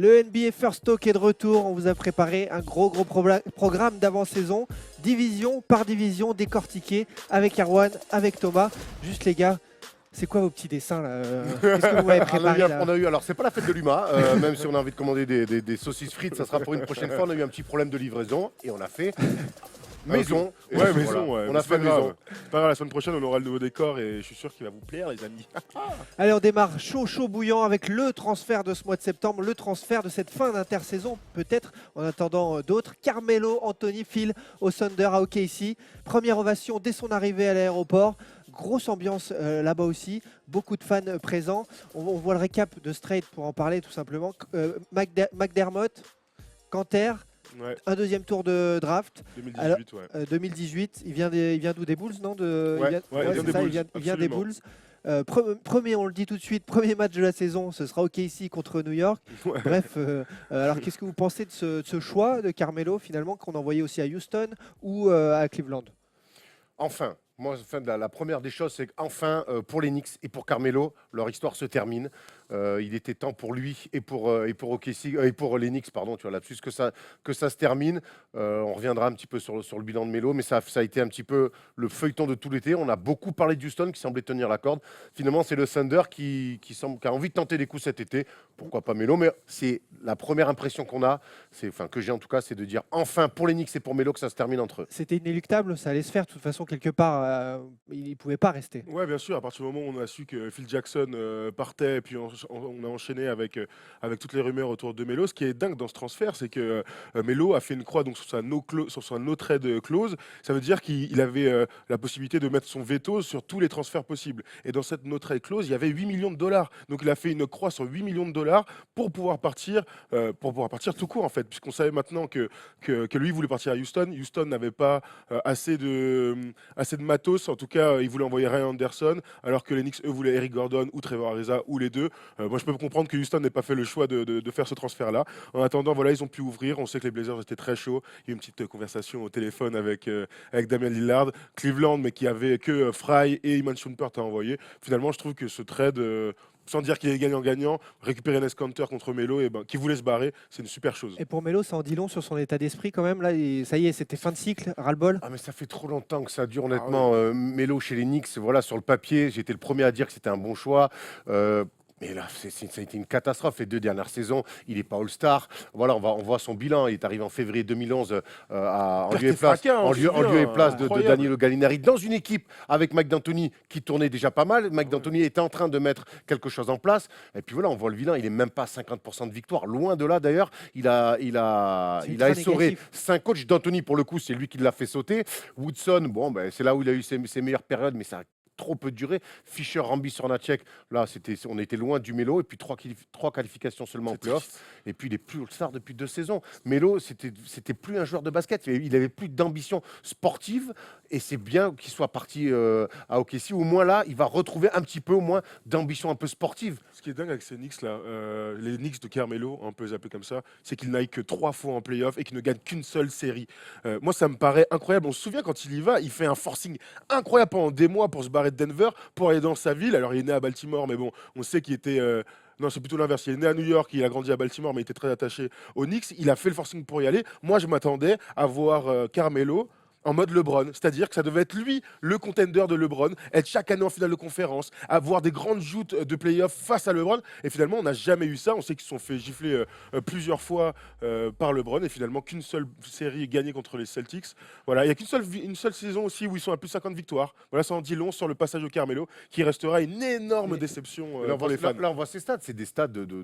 Le NBA First Talk est de retour. On vous a préparé un gros programme d'avant-saison, division par division, décortiqué avec Erwan, avec Thomas. Juste les gars, c'est quoi vos petits dessins là Qu'est-ce que vous m'avez préparé là? Alors c'est pas la fête de l'UMA, même si on a envie de commander des saucisses frites, ça sera pour une prochaine fois. On a eu un petit problème de livraison et on a fait maison. Ouais, Voilà. maison, ouais. On a C'est fait pas grave. maison. C'est pas grave, la semaine prochaine, on aura le nouveau décor et je suis sûr qu'il va vous plaire, les amis. Allez, on démarre chaud bouillant avec le transfert de ce mois de septembre, le transfert de cette fin d'intersaison, peut-être en attendant d'autres. Carmelo Anthony file au Thunder à OKC. Première ovation dès son arrivée à l'aéroport. Grosse ambiance là-bas aussi, beaucoup de fans présents. On voit le récap de Straight pour en parler tout simplement. McDermott, Canter, Ouais, un deuxième tour de draft. 2018, Alors, ouais. 2018, il vient d'où, des Bulls, non Ouais, il vient c'est des ça, Bulls, il vient des absolument. Bulls. Premier, on le dit tout de suite, premier match de la saison, ce sera OKC contre New York. Ouais. Bref, alors qu'est-ce que vous pensez de ce choix de Carmelo finalement qu'on envoyait aussi à Houston ou à Cleveland? Enfin, moi, la première des choses, c'est qu'enfin, pour les Knicks et pour Carmelo, leur histoire se termine. Il était temps pour lui et pour OKC, et pour les Knicks, pardon, tu vois, là-dessus, que ça se termine. On reviendra un petit peu sur le bilan de Melo, mais ça a été un petit peu le feuilleton de tout l'été. On a beaucoup parlé de Houston qui semblait tenir la corde. Finalement, c'est le Thunder qui a envie de tenter des coups cet été. Pourquoi pas Melo? Mais c'est la première impression qu'on a, que j'ai en tout cas, c'est de dire enfin pour les Knicks et pour Melo que ça se termine entre eux. C'était inéluctable, ça allait se faire de toute façon quelque part, il ne pouvait pas rester. Ouais, bien sûr, à partir du moment où on a su que Phil Jackson partait, et puis on a enchaîné avec toutes les rumeurs autour de Melo. Ce qui est dingue dans ce transfert, c'est que Melo a fait une croix donc, sur sa no trade clause. Ça veut dire qu'il avait la possibilité de mettre son veto sur tous les transferts possibles. Et dans cette no trade clause, il y avait 8 millions de dollars. Donc il a fait une croix sur 8 millions de dollars pour pouvoir partir tout court, en fait, puisqu'on savait maintenant que lui voulait partir à Houston. Houston n'avait pas assez de matos, en tout cas, ils voulaient envoyer Ryan Anderson, alors que les Knicks, eux, voulaient Eric Gordon ou Trevor Ariza, ou les deux. Moi, je peux comprendre que Houston n'ait pas fait le choix de faire ce transfert-là. En attendant, voilà, ils ont pu ouvrir. On sait que les Blazers étaient très chauds. Il y a eu une petite conversation au téléphone avec Damian Lillard. Cleveland, mais qui avait que Fry et Iman Shumpert à envoyer. Finalement, je trouve que ce trade... sans dire qu'il est gagnant-gagnant, récupérer Enes Kanter contre Melo, et qui voulait se barrer, c'est une super chose. Et pour Melo, ça en dit long sur son état d'esprit quand même. Là, ça y est, c'était fin de cycle, ras-le-bol. Ah mais ça fait trop longtemps que ça dure Ah honnêtement. oui. Melo chez les Knicks, voilà, sur le papier, j'étais le premier à dire que c'était un bon choix. Mais là, ça a été une catastrophe. Les 2 dernières saisons, il n'est pas All-Star. Voilà, on voit son bilan. Il est arrivé en février 2011 en lieu et place de Danilo Gallinari dans une équipe avec Mike D'Antoni qui tournait déjà pas mal. Mike D'Antoni était en train de mettre quelque chose en place. Et puis voilà, on voit le bilan. Il n'est même pas à 50% de victoire. Loin de là, d'ailleurs. Il a essoré négatif. 5 coachs. D'Antoni, pour le coup, c'est lui qui l'a fait sauter. Woodson, bon, ben, c'est là où il a eu ses meilleures périodes, mais ça a trop peu duré. Fischer, Rambi, Sornacek, là, on était loin du Melo. Et puis 3 qualifications seulement en playoff. Et puis il est plus All-Star depuis 2 saisons. Melo, c'était plus un joueur de basket. Il avait plus d'ambition sportive. Et c'est bien qu'il soit parti à OKC. Au moins là, il va retrouver un petit peu au moins d'ambition un peu sportive. Ce qui est dingue avec ces Knicks là, les Knicks de Carmelo, on peut les appeler comme ça, c'est qu'ils n'aillent que 3 fois en playoff et qu'ils ne gagnent qu'une seule série. Moi, ça me paraît incroyable. On se souvient quand il y va, il fait un forcing incroyable pendant des mois pour se barrer de Denver, pour aller dans sa ville. Alors, il est né à Baltimore, mais bon, on sait qu'il était. Non, c'est plutôt l'inverse. Il est né à New York, il a grandi à Baltimore, mais il était très attaché aux Knicks. Il a fait le forcing pour y aller. Moi, je m'attendais à voir Carmelo en mode LeBron, c'est-à-dire que ça devait être lui le contender de LeBron, être chaque année en finale de conférence, avoir des grandes joutes de playoffs face à LeBron, et finalement on n'a jamais eu ça. On sait qu'ils se sont fait gifler plusieurs fois par LeBron, et finalement qu'une seule série gagnée contre les Celtics. Voilà, il n'y a une seule saison aussi où ils sont à plus de 50 victoires. Voilà, ça en dit long sur le passage au Carmelo, qui restera une énorme déception Là, pour les fans. on voit ces stats, c'est des stats c'est des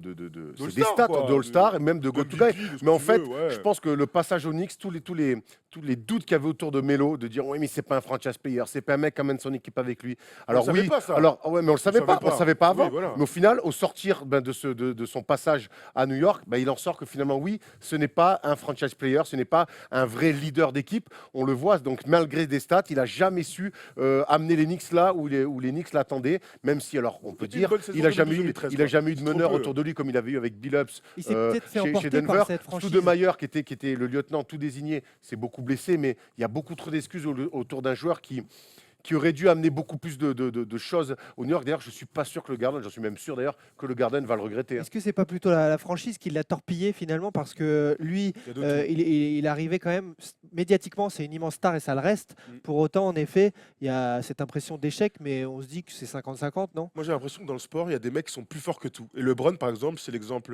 D'All-Star, stats quoi. d'All-Star et même de Go to MVP, Guy. de ce que Mais en tu fait, veux, ouais. je pense que le passage aux Knicks, tous les doutes qu'il y avait autour de Melo, de dire oui mais c'est pas un franchise player, c'est pas un mec qui amène son équipe avec lui. Alors savait pas ça. alors ouais, mais on le savait pas, on le savait pas avant. Oui, voilà. Mais au final, au sortir de son passage à New York, il en sort que finalement oui, ce n'est pas un franchise player, ce n'est pas un vrai leader d'équipe. On le voit donc malgré des stats, il a jamais su amener les Knicks là où les Knicks l'attendaient, même si alors on peut dire il a jamais eu de meneur autour de lui comme il avait eu avec Billups Il s'est peut-être fait chez emporter Denver. par cette franchise. Stoudemire qui était le lieutenant tout désigné, s'est beaucoup blessé, mais il y a beaucoup trop d'excuses autour d'un joueur qui qui aurait dû amener beaucoup plus de choses au New York. D'ailleurs, je ne suis pas sûr que le Garden, j'en suis même sûr d'ailleurs, que le Garden va le regretter. Est-ce que c'est pas plutôt la franchise qui l'a torpillé finalement parce que lui, Il y a de tout. il arrivait quand même médiatiquement, c'est une immense star et ça le reste. Mm. Pour autant, en effet, il y a cette impression d'échec, mais on se dit que c'est 50-50, non? Moi, j'ai l'impression que dans le sport, il y a des mecs qui sont plus forts que tout. Et LeBron, par exemple, c'est l'exemple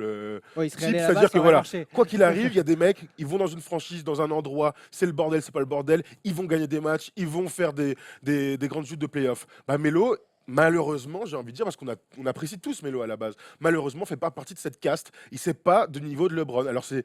Ouais, il serait type. allé là-bas, C'est-à-dire ça que aurait voilà, marché. quoi qu'il arrive, il y a des mecs, ils vont dans une franchise, dans un endroit, c'est le bordel, c'est pas le bordel, ils vont gagner des matchs, ils vont faire des grandes joutes de playoffs. Bah, Melo, malheureusement, j'ai envie de dire, parce on apprécie tous Melo à la base, malheureusement, fait pas partie de cette caste. Il sait pas de niveau de LeBron. Alors, c'est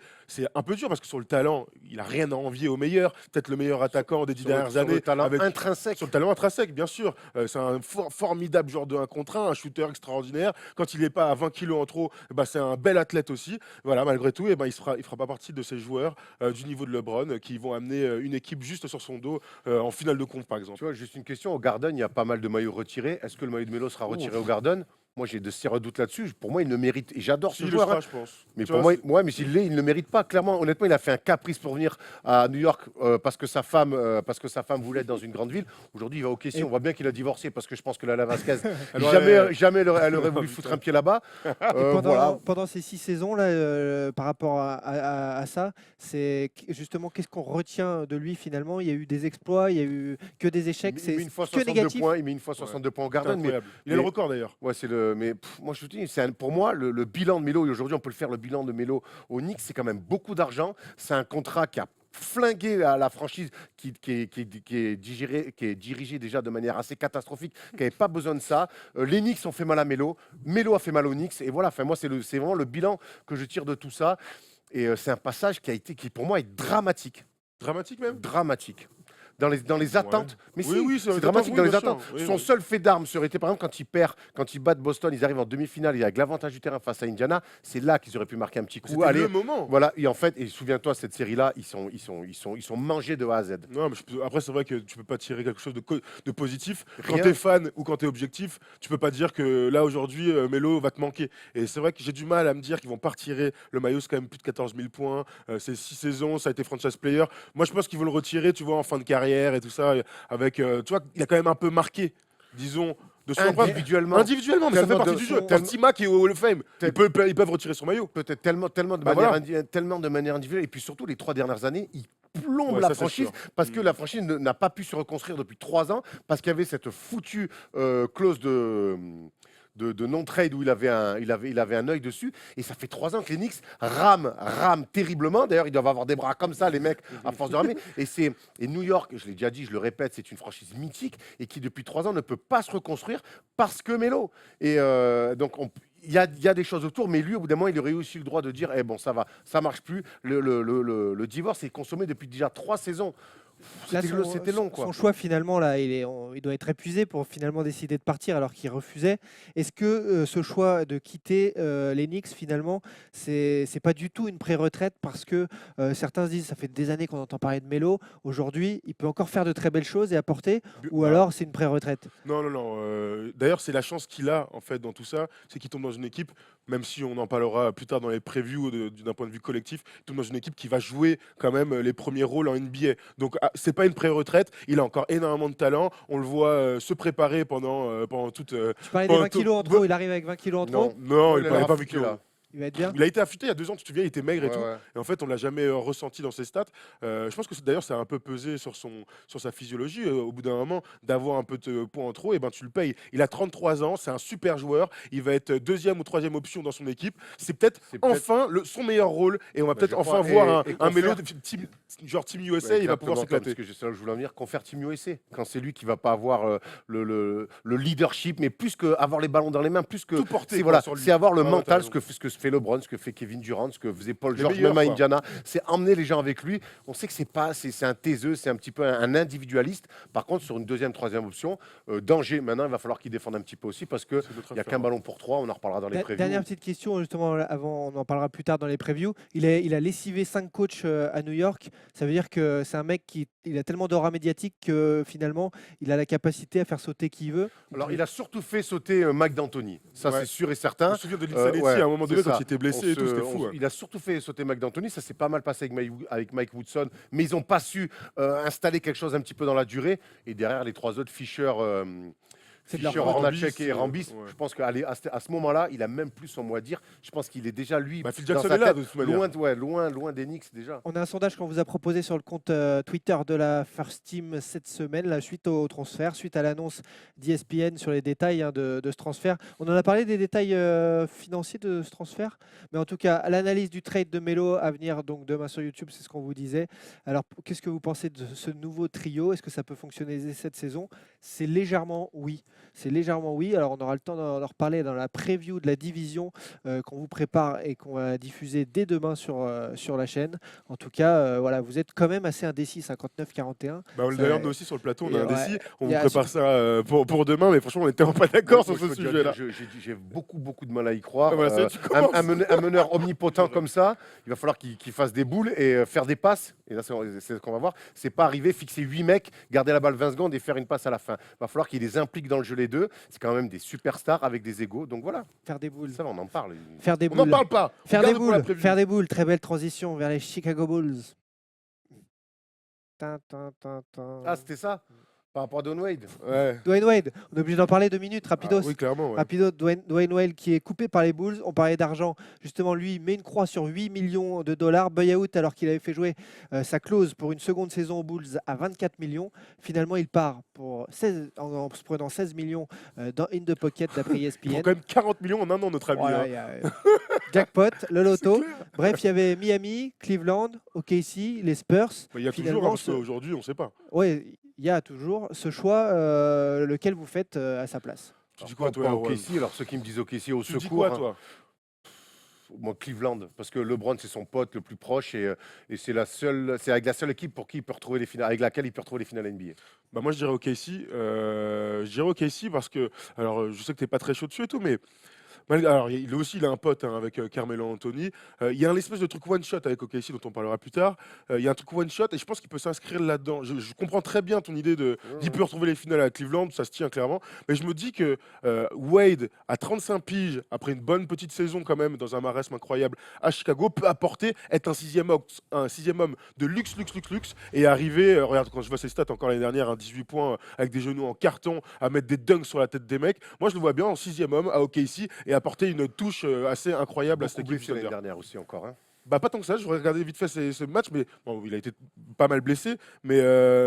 un peu dur parce que sur le talent, il a rien à envier au meilleur. Peut-être le meilleur attaquant des 10 dernières Sur années. le talent avec- intrinsèque. Sur le talent intrinsèque, bien sûr. C'est un formidable joueur de 1 contre 1, un shooter extraordinaire. Quand il n'est pas à 20 kilos en trop, bah, c'est un bel athlète aussi. Voilà, malgré tout, il fera pas partie de ces joueurs du niveau de LeBron qui vont amener une équipe juste sur son dos en finale de conf, par exemple. Tu vois, juste une question. Au Garden, il y a pas mal de maillots retirés. Est-ce que le maillot de Melo sera retiré au Garden? Moi, j'ai de sérieux doutes là-dessus. Pour moi, il le mérite. Et j'adore Si, ce il le joueur. sera, Hein. je pense. Mais Tu pour vois, moi, mais s'il l'est, il ne le mérite pas. Clairement, honnêtement, il a fait un caprice pour venir à New York parce que sa femme voulait être dans une grande ville. Aujourd'hui, il va au Kessie. Et- On voit bien qu'il a divorcé parce que je pense que Lala Vasquez, Elle aurait- jamais elle aurait voulu foutre un pied là-bas. Et pendant, Voilà. pendant ces 6 saisons là, par rapport à ça, c'est justement qu'est-ce qu'on retient de lui finalement? Il y a eu des exploits, il y a eu que des échecs, Il c'est met une fois que 62 négatif. points. Il met une fois 62 points au C'est Garden. Mais incroyable. Il a le mais- record d'ailleurs. ouais, c'est le. Mais moi, je te dis, pour moi, le bilan de Melo, et aujourd'hui, on peut le faire, le bilan de Melo au Knicks, c'est quand même beaucoup d'argent. C'est un contrat qui a flingué la franchise qui est dirigée déjà de manière assez catastrophique, qui n'avait pas besoin de ça. Les Knicks ont fait mal à Melo. Melo a fait mal aux Knicks. Et voilà, enfin, moi, c'est vraiment le bilan que je tire de tout ça. Et c'est un passage qui pour moi, est dramatique. Dramatique même. Dramatique. Dans les attentes. Mais Oui, si, oui, c'est dramatique dans les bien sûr. attentes. Oui, Son oui. seul fait d'armes serait été, par exemple, quand ils battent Boston, ils arrivent en demi-finale, avec l'avantage du terrain face à Indiana. C'est là qu'ils auraient pu marquer un petit coup. C'était le moment. Voilà. Et en fait, et souviens-toi, cette série-là, ils sont mangés de A à Z. Non, mais après, c'est vrai que tu peux pas tirer quelque chose de positif. Quand Rien. tu es fan ou quand tu es objectif, tu peux pas dire que là, aujourd'hui, Melo va te manquer. Et c'est vrai que j'ai du mal à me dire qu'ils vont pas retirer le maillot. C'est quand même plus de 14 000 points. C'est 6 saisons, ça a été franchise player. Moi, je pense qu'ils vont le retirer, tu vois, en fin de carrière et tout ça. Avec, tu vois, il a quand même un peu marqué, disons, de son empreinte. Individuellement. Individuellement, mais ça fait Tellement partie de- du jeu. tellement- Tima qui est au Hall of Fame. Ils peuvent retirer son maillot. Peut-être tellement de Bah manière voilà. tellement de manière individuelle. Et puis surtout, les 3 dernières années, ils plombent Ouais, la ça, c'est franchise sûr. parce que la franchise n'a pas pu se reconstruire depuis 3 ans parce qu'il y avait cette foutue clause de non-trade où il avait un œil dessus. Et ça fait 3 ans que les Knicks rament terriblement. D'ailleurs, ils doivent avoir des bras comme ça, les mecs, à force de ramer. Et New York, je l'ai déjà dit, je le répète, c'est une franchise mythique et qui, depuis 3 ans, ne peut pas se reconstruire parce que Melo. Et donc, il y a des choses autour, mais lui, au bout d'un moment, il aurait aussi le droit de dire eh bon, ça va, ça marche plus. Le divorce est consommé depuis déjà 3 saisons. Là, C'était long, quoi. Son choix finalement là, il doit être épuisé pour finalement décider de partir alors qu'il refusait. Est-ce que ce choix de quitter les Knicks finalement, c'est pas du tout une pré-retraite parce que certains se disent ça fait des années qu'on entend parler de Melo. Aujourd'hui, il peut encore faire de très belles choses et apporter, ou Ah. alors c'est une pré-retraite. Non, non, non. D'ailleurs, c'est la chance qu'il a en fait dans tout ça, c'est qu'il tombe dans une équipe, même si on en parlera plus tard dans les previews d'un point de vue collectif, il tombe dans une équipe qui va jouer quand même les premiers rôles en NBA. Donc, c'est pas une pré-retraite. Il a encore énormément de talent. On le voit se préparer pendant toute. Tu parlais des 20 kilos en trop, il arrive avec 20 kilos en trop, Non, il a parlait pas affûté, vu là. il va être bien. Il a été affûté il y a 2 ans, tu te souviens, il était maigre et Ouais, tout. ouais. Et en fait, on l'a jamais ressenti dans ses stats. Je pense que d'ailleurs, ça a un peu pesé sur sa physiologie. Au bout d'un moment, d'avoir un peu de poids en trop, et ben tu le payes. Il a 33 ans, c'est un super joueur. Il va être 2e ou 3e option dans son équipe. C'est peut-être enfin son meilleur rôle. Et on va Bah, peut-être je enfin crois. voir Et un Melo confère- genre Team USA, il va pouvoir s'éclater. Parce que c'est là où je voulais en venir, qu'on faire Team USA. Quand c'est lui qui va pas avoir le leadership, mais plus que avoir les ballons dans les mains, plus que Tout porter, c'est quoi, voilà, sur lui. c'est avoir le Ouais, ouais, t'as mental, raison. ce que fait LeBron, ce que fait Kevin Durant, ce que faisait Paul Les George, meilleurs, même à quoi. Indiana. C'est emmener les gens avec lui. On sait que c'est un taiseux, c'est un petit peu un individualiste. Par contre, sur une 2e, 3e option, danger. Maintenant, il va falloir qu'il défende un petit peu aussi parce que C'est notre il n'y a affaire. qu'un ballon pour 3. On en reparlera dans les previews. Dernière petite question, justement, avant, on en parlera plus tard dans les previews. Il a lessivé 5 coachs à New York. Ça veut dire que c'est un mec qui il a tellement d'aura médiatique que finalement, il a la capacité à faire sauter qui il veut. Alors, il a surtout fait sauter Mike D'Antoni. Ça, Ouais. c'est sûr et Je certain. me souviens de Linsanity ouais, à un moment donné c'est quand ça. il était blessé et tout, c'était fou. Hein. Il a surtout fait sauter Mike D'Antoni. Ça s'est pas mal passé avec Mike Woodson, mais ils n'ont pas su installer quelque chose un petit peu dans la durée. Et derrière, les trois autres, Fischer, C'est de leur Fischer, faute. Hornacek et Rambis, Rambis, ouais. je pense qu'à ce moment-là, il a même plus son mot à dire. Je pense qu'il est déjà, lui, Bah, Phil dans Jackson sa est là, tête, de toute manière. loin des Knicks déjà. On a un sondage qu'on vous a proposé sur le compte Twitter de la First Team cette semaine, là, suite au transfert, suite à l'annonce d'ESPN sur les détails de ce transfert. On en a parlé des détails financiers de ce transfert, mais en tout cas, l'analyse du trade de Melo à venir donc demain sur YouTube, c'est ce qu'on vous disait. Alors, qu'est-ce que vous pensez de ce nouveau trio? Est-ce que ça peut fonctionner cette saison? C'est légèrement oui. C'est légèrement oui. Alors, on aura le temps d'en reparler dans la preview de la division qu'on vous prépare et qu'on va diffuser dès demain sur la chaîne. En tout cas, voilà, vous êtes quand même assez indécis, 59-41. Bah, d'ailleurs, nous aussi sur le plateau, on a un Ouais, décis. On il vous y a- prépare ça pour demain, mais franchement, on était pas d'accord sur Moi, ce je peux te sujet-là. dire, J'ai beaucoup de mal à y croire. Ah, voilà, ça y est, tu commences. Un meneur omnipotent comme ça, il va falloir qu'il fasse des boules et faire des passes. Et là, c'est ce qu'on va voir. C'est pas arriver, fixer 8 mecs, garder la balle 20 secondes et faire une passe à la fin. Il va falloir qu'il les implique dans le jeu les deux. C'est quand même des superstars avec des égos. Donc voilà, Faire des boules. ça va, on en parle. Faire des On n'en boules. parle pas. On Faire des garde pour la boules. preview. Faire des boules. Très belle transition vers les Chicago Bulls. Tin, tin, tin, tin. Ah, c'était ça par rapport à Don Wade. Ouais. Dwayne Wade, on est obligé d'en parler 2 minutes, rapidos. Ah, oui, clairement. Ouais. Rapido, Dwayne Wade qui est coupé par les Bulls. On parlait d'argent. Justement, lui, il met une croix sur 8 millions de dollars. Buyout, alors qu'il avait fait jouer sa clause pour une seconde saison aux Bulls à 24 millions. Finalement, il part pour 16, en se prenant 16 millions in the pocket d'après Il prend ESPN. quand même 40 millions en un an, notre ami. Voilà, hein. il y a, jackpot, le loto. C'est clair. Bref, il y avait Miami, Cleveland, OKC, les Spurs. Bah, il y a Finalement, toujours, parce qu'aujourd'hui, on ne sait pas. Oui, il y a toujours ce choix, lequel vous faites à sa place. Tu dis quoi, toi, Pas Erwan OKC, alors ceux qui me disent OKC au Tu dis secours. quoi, toi? Moi, Cleveland, parce que LeBron, c'est son pote le plus proche et c'est avec la seule équipe pour qui il peut retrouver les finales, avec laquelle il peut retrouver les finales NBA. Bah moi je dirais OKC. Je dirais OKC parce que, alors je sais que t'es pas très chaud dessus et tout, mais alors il aussi il a un pote hein, avec Carmelo Anthony. Il y a un espèce de truc one shot avec OKC dont on parlera plus tard. Il y a un truc one shot et je pense qu'il peut s'inscrire là-dedans. Je comprends très bien ton idée d'il peut retrouver les finales à Cleveland, ça se tient clairement. Mais je me dis que Wade à 35 piges après une bonne petite saison quand même dans un marasme incroyable à Chicago peut apporter, être un sixième homme de luxe et arriver. Regarde quand je vois ses stats encore l'année dernière, un 18 points avec des genoux en carton, à mettre des dunks sur la tête des mecs. Moi je le vois bien en sixième homme à OKC et apporter une touche assez incroyable à cette Beaucoup équipe. blessé l'année Thunder. dernière aussi encore. Hein. Bah pas tant que ça, je regardais vite fait ce match, mais bon, il a été pas mal blessé, mais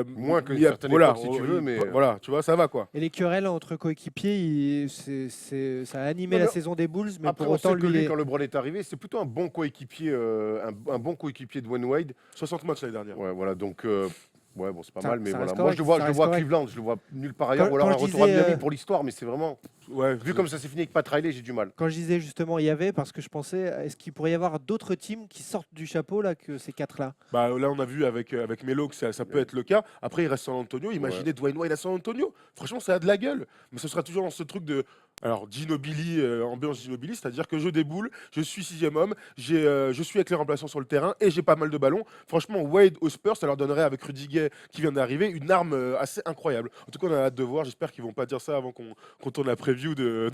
Moins que il y a- certaines voilà, époques, si tu veux, mais voilà, tu vois, ça va quoi. Et les querelles entre coéquipiers, ça a animé Non, la mais saison des Bulls, mais après, pour on autant, sait que lui, lui, il est- quand LeBron est arrivé, c'est plutôt un bon coéquipier, un bon coéquipier de Dwayne Wade. 60 matchs l'année dernière. Ouais, voilà, donc ouais, bon, c'est pas Ça- mal, mais ça voilà. reste Moi, je correct, le vois, ça je le reste vois à correct. Cleveland, je le vois nulle part ailleurs, Quand- ou alors quand un je retour à disais, Miami pour l'histoire, mais c'est vraiment Ouais, vu comme ça s'est fini avec Pat Riley, j'ai du mal. Quand je disais justement il y avait, parce que je pensais, est-ce qu'il pourrait y avoir d'autres teams qui sortent du chapeau là que ces quatre-là? bah, là, on a vu avec Melo que ça peut être le cas. Après, il reste San Antonio. Imaginez Dwayne Wade à San Antonio. Franchement, ça a de la gueule. Mais ce sera toujours dans ce truc de. Alors, Ginobili, ambiance Ginobili, c'est-à-dire que je déboule, je suis sixième homme, je suis avec les remplaçants sur le terrain et j'ai pas mal de ballons. Franchement, Wade aux Spurs, ça leur donnerait avec Rudy Gay qui vient d'arriver une arme assez incroyable. En tout cas, on a hâte de voir. J'espère qu'ils vont pas dire ça avant qu'on tourne la preview de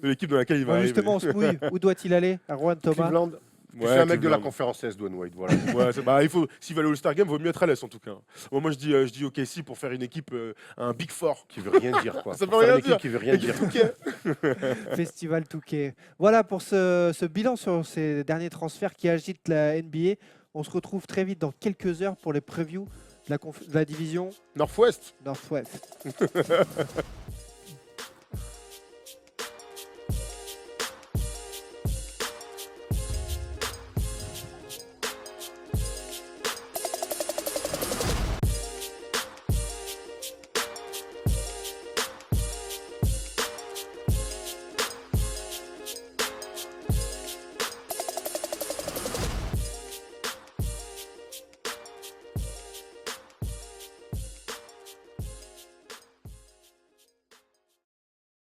l'équipe dans laquelle il va Ouais, arriver. justement, on se mouille. Où doit-il aller? Erwan Thomas. Cleveland, Ouais, c'est un mec de la Cleveland. conférence S, Dwayne Wade, voilà. Ouais, bah, s'il va aller au All-Star Game, vaut mieux être à l'aise en tout cas. Bon, moi je dis OKC pour faire une équipe, un Big Four. Qui veut rien dire, quoi. Ça Pour veut faire rien une équipe dire. qui veut rien dire. Festival Touquet. Voilà pour ce bilan sur ces derniers transferts qui agitent la NBA. On se retrouve très vite dans quelques heures pour les previews de la division Northwest. Northwest.